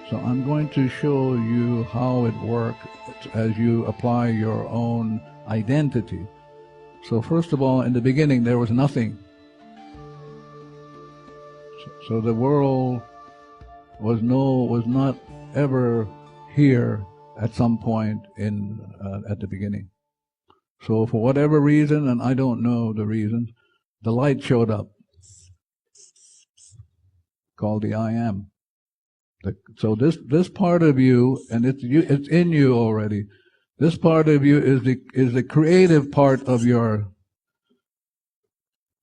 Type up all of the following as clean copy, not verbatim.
So I'm going to show you how it works as you apply your own identity. So first of all, in the beginning, there was nothing. So the world was not ever here at some point at the beginning. So for whatever reason, and I don't know the reason, the light showed up, called the I Am. So this part of you, and it's in you already. This part of you is the creative part of your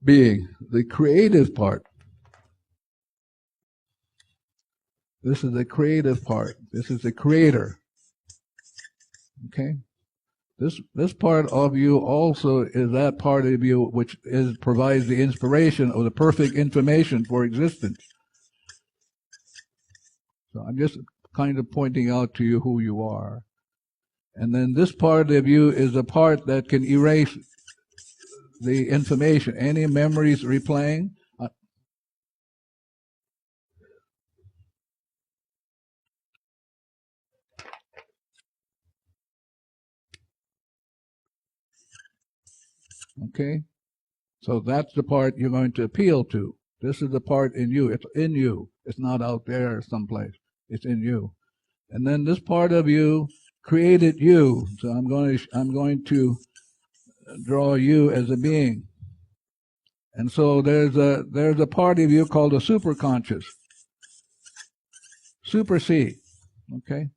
being, the creative part. This is the creative part. This is the creator. Okay? This part of you also is that part of you which provides the inspiration or the perfect information for existence. So I'm just kind of pointing out to you who you are. And then this part of you is the part that can erase the information. Any memories replaying? Okay? So that's the part you're going to appeal to. This is the part in you. It's in you. It's not out there someplace. It's in you. And then this part of you created you. So I'm going to draw you as a being. And so there's a part of you called the superconscious. Super C. Okay?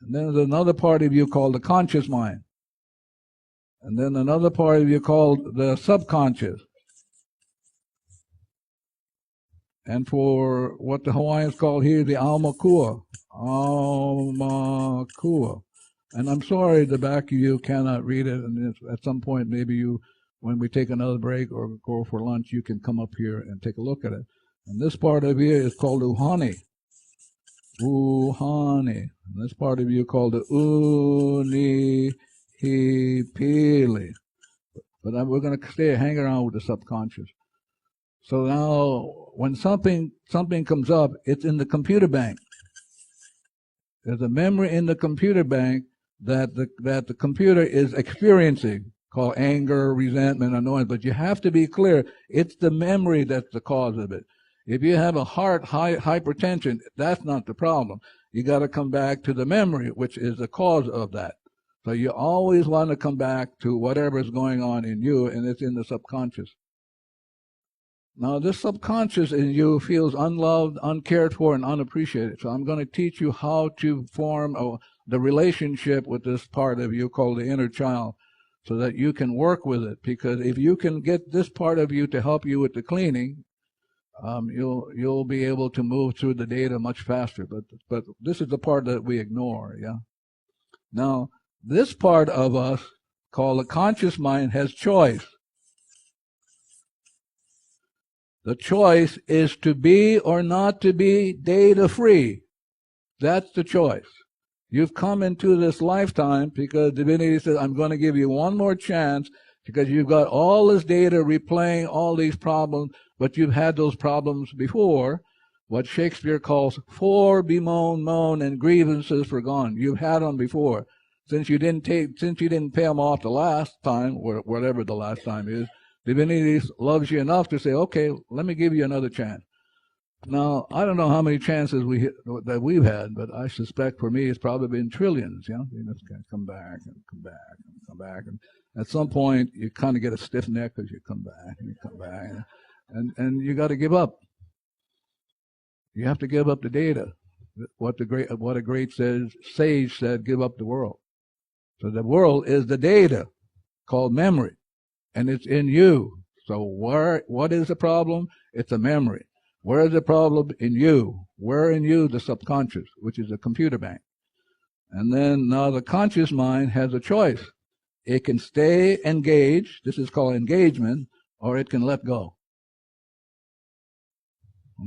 And then there's another part of you called the conscious mind. And then another part of you called the subconscious. And for what the Hawaiians call here the alma kua. Alma kua. And I'm sorry the back of you cannot read it, and at some point maybe you, when we take another break or go for lunch, you can come up here and take a look at it. And this part of you is called uhani. Uhani. And this part of you called the unihipili. But we're going to hang around with the subconscious. So now, when something comes up, it's in the computer bank. There's a memory in the computer bank that the computer is experiencing, called anger, resentment, annoyance. But you have to be clear, it's the memory that's the cause of it. If you have a hypertension, that's not the problem. You got to come back to the memory, which is the cause of that. So you always want to come back to whatever is going on in you, and it's in the subconscious. Now, this subconscious in you feels unloved, uncared for, and unappreciated. So I'm going to teach you how to form the relationship with this part of you called the inner child, so that you can work with it. Because if you can get this part of you to help you with the cleaning, you'll be able to move through the data much faster. But this is the part that we ignore. Yeah. Now, this part of us called the conscious mind has choice. The choice is to be or not to be data free. That's the choice. You've come into this lifetime because divinity says, I'm going to give you one more chance because you've got all this data replaying all these problems, but you've had those problems before. What Shakespeare calls for bemoan, moan, and grievances forgone. You've had them before. Since you didn't pay them off the last time, whatever the last time is, divinity loves you enough to say, okay, let me give you another chance. Now, I don't know how many chances that we've had, but I suspect for me it's probably been trillions. You just come back and come back and come back. And at some point, you kind of get a stiff neck because you come back and you come back. And you got to give up. You have to give up the data. What a great sage said, give up the world. So the world is the data called memory. And it's in you. So what is the problem? It's a memory. Where is the problem? In you. Where in you? The subconscious, which is a computer bank. And then now the conscious mind has a choice. It can stay engaged, this is called engagement, or it can let go.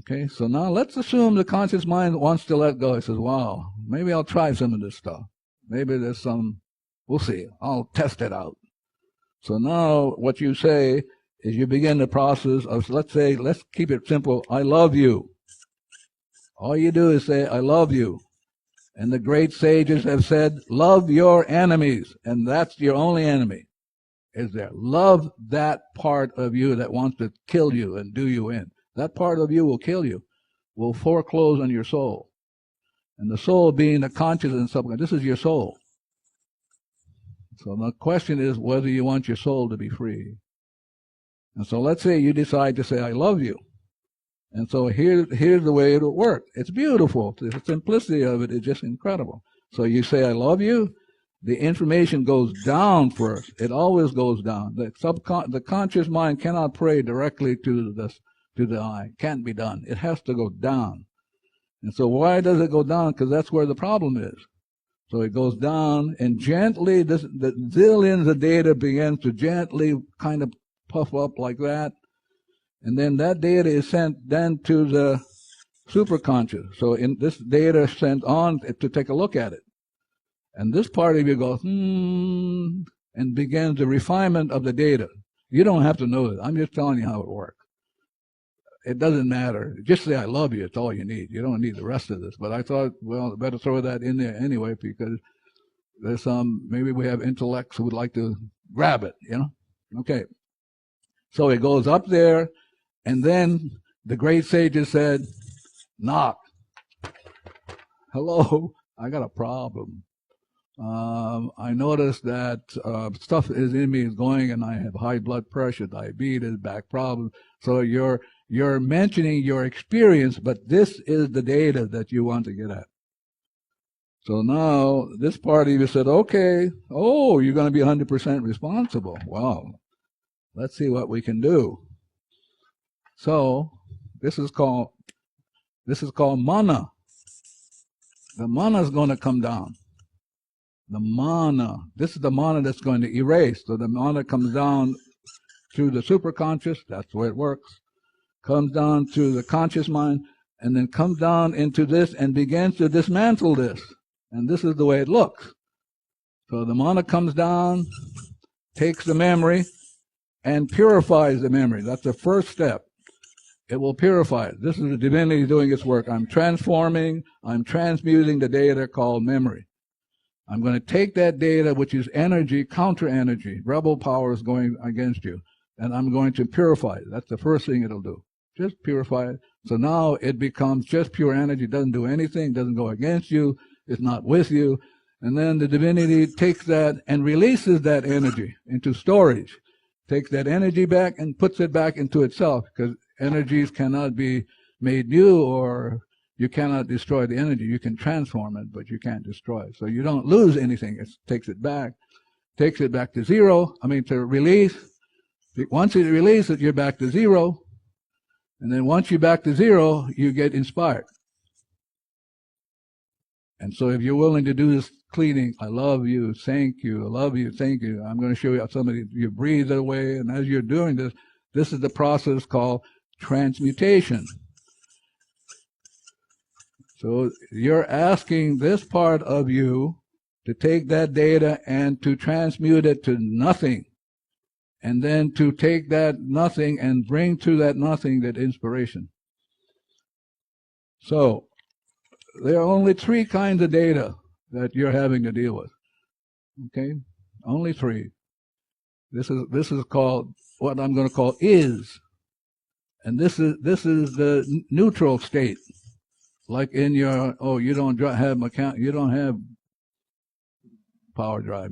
Okay, so now let's assume the conscious mind wants to let go. It says, wow, maybe I'll try some of this stuff. Maybe there's we'll see. I'll test it out. So now what you say is you begin the process of, let's keep it simple. I love you. All you do is say, I love you. And the great sages have said, love your enemies. And that's your only enemy, is there. Love that part of you that wants to kill you and do you in. That part of you will kill you, will foreclose on your soul. And the soul being the conscious and subconscious, this is your soul. So the question is whether you want your soul to be free. And so let's say you decide to say, I love you. And so here's the way it'll work. It's beautiful. The simplicity of it is just incredible. So you say, I love you. The information goes down first. It always goes down. The conscious mind cannot pray directly to the eye. Can't be done. It has to go down. And so why does it go down? Because that's where the problem is. So it goes down, and gently, the zillions of data begins to gently kind of puff up like that. And then that data is sent then to the superconscious. So in this data is sent on to take a look at it. And this part of you goes, and begins the refinement of the data. You don't have to know it. I'm just telling you how it works. It doesn't matter. Just say, I love you. It's all you need. You don't need the rest of this. But I thought, well, better throw that in there anyway, because there's maybe we have intellects who would like to grab it, Okay. So it goes up there, and then the great sages said, knock. Hello, I got a problem. I noticed that stuff is in me is going, and I have high blood pressure, diabetes, back problems. So you're mentioning your experience, but this is the data that you want to get at. So now this part of you said, okay, you're going to be 100% responsible. Well, let's see what we can do. So this is called mana. The mana is going to come down. The mana. This is the mana that's going to erase. So the mana comes down to the superconscious. That's the way it works. Comes down to the conscious mind, and then comes down into this and begins to dismantle this. And this is the way it looks. So the mana comes down, takes the memory, and purifies the memory. That's the first step. It will purify it. This is the divinity doing its work. I'm transmuting the data called memory. I'm going to take that data, which is energy, counter energy, rebel powers going against you, and I'm going to purify it. That's the first thing it'll do. Just purify it. So now it becomes just pure energy, doesn't do anything, doesn't go against you, it's not with you. And then the divinity takes that and releases that energy into storage, takes that energy back and puts it back into itself, because energies cannot be made new, or you cannot destroy the energy. You can transform it, but you can't destroy it. So you don't lose anything. It takes it back to zero. To release. Once it releases, you're back to zero. And then once you're back to zero, you get inspired. And so if you're willing to do this cleaning, I love you, thank you, I love you, thank you. I'm going to show you how you breathe it away. And as you're doing this, this is the process called transmutation. So you're asking this part of you to take that data and to transmute it to nothing. And then to take that nothing and bring to that nothing that inspiration. So there are only 3 kinds of data that you're having to deal with. Okay? Only 3. This is called what I'm going to call is. And this is the neutral state. Like in your, you don't have power drive.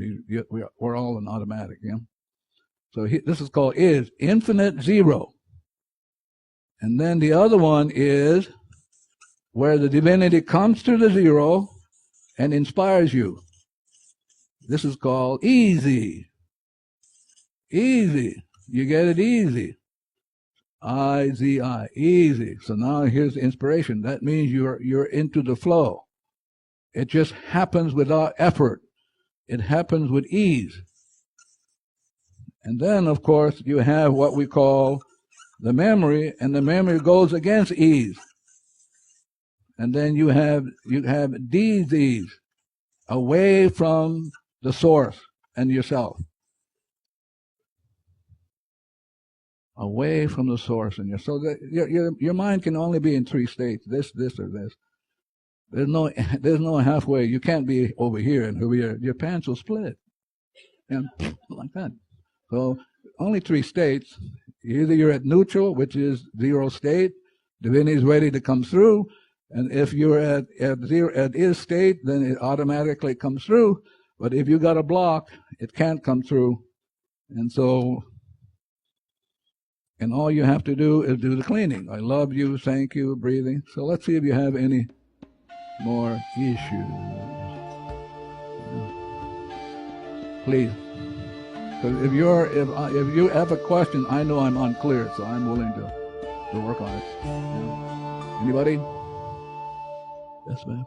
We're all in automatic, So this is called is, infinite zero. And then the other one is where the divinity comes to the zero and inspires you. This is called easy. Easy. You get it easy. I-Z-I, easy. So now here's the inspiration. That means you're into the flow. It just happens without effort. It happens with ease. And then, of course, you have what we call the memory, and the memory goes against ease. And then you have disease, away from the source and yourself. away from the source in you. So that your mind can only be in three states: this, or this. There's no halfway. You can't be over here and over here. Your pants will split, and like that. So only three states. Either you're at neutral, which is zero state, divinity is ready to come through, and if you're at zero at is state, then it automatically comes through. But if you got a block, it can't come through, and so. And all you have to do is do the cleaning. I love you, thank you, breathing. So let's see if you have any more issues. Please. Because if you have a question, I know I'm unclear, so I'm willing to work on it. Yeah. Anybody? Yes, ma'am.